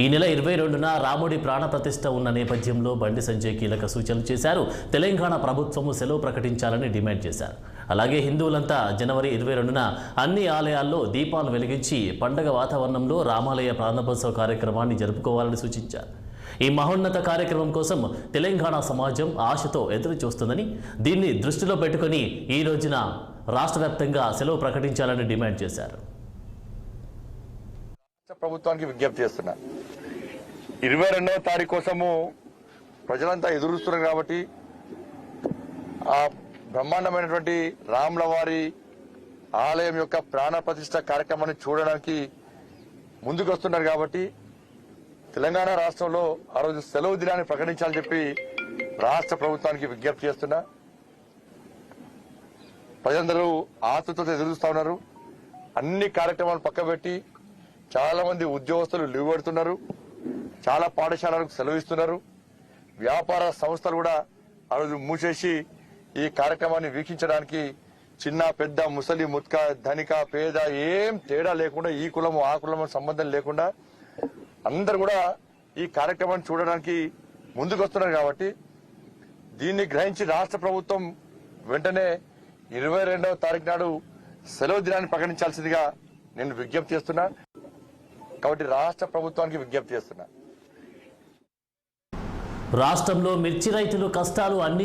ఈ నెల 22న రాముడి ప్రాణప్రతిష్ఠ ఉన్న నేపథ్యంలో బండి సంజయ్ కీలక సూచనలు చేశారు. తెలంగాణ ప్రభుత్వము సెలవు ప్రకటించాలని డిమాండ్ చేశారు. అలాగే హిందువులంతా జనవరి 22న అన్ని ఆలయాల్లో దీపాలు వెలిగించి పండగ వాతావరణంలో రామాలయ ప్రారంభోత్సవ కార్యక్రమాన్ని జరుపుకోవాలని సూచించారు. ఈ మహోన్నత కార్యక్రమం కోసం తెలంగాణ సమాజం ఆశతో ఎదురు చూస్తుందని, దీన్ని దృష్టిలో పెట్టుకుని ఈ రోజున రాష్ట్ర వ్యాప్తంగా సెలవు ప్రకటించాలని డిమాండ్ చేశారు. ప్రభుత్వానికి విజ్ఞప్తి చేస్తున్నా, 22వ తారీఖు కోసము ప్రజలంతా ఎదురుస్తున్నారు కాబట్టి ఆ బ్రహ్మాండమైనటువంటి రాముల వారి ఆలయం యొక్క ప్రాణ ప్రతిష్ఠ కార్యక్రమాన్ని చూడడానికి ముందుకు వస్తున్నారు కాబట్టి తెలంగాణ రాష్ట్రంలో ఆ రోజు సెలవు దినాన్ని ప్రకటించాలని చెప్పి రాష్ట్ర ప్రభుత్వానికి విజ్ఞప్తి చేస్తున్నా. ప్రజలందరూ ఆతృతతో ఎదురుస్తా ఉన్నారు. అన్ని కార్యక్రమాలు పక్కబెట్టి చాలా మంది ఉద్యోగస్తులు లీవ్ పెడుతున్నారు, చాలా పాఠశాలలకు సెలవిస్తున్నారు, వ్యాపార సంస్థలు కూడా ఆ రోజు మూసేసి ఈ కార్యక్రమాన్ని వీక్షించడానికి చిన్న పెద్ద ముసలి ముత్క ధనిక పేద ఏం తేడా లేకుండా, ఈ కులము ఆ కులము సంబంధం లేకుండా అందరు కూడా ఈ కార్యక్రమాన్ని చూడడానికి ముందుకు వస్తున్నారు కాబట్టి దీన్ని గ్రహించి రాష్ట్ర ప్రభుత్వం వెంటనే 22వ తారీఖు నాడు సెలవు దినాన్ని ప్రకటించాల్సిందిగా నేను విజ్ఞప్తి చేస్తున్నా. కాబట్టి రాష్ట్ర ప్రభుత్వానికి విజ్ఞప్తి చేస్తున్నా. రాష్ట్రంలో మిర్చి రైతులు కష్టాలు అన్ని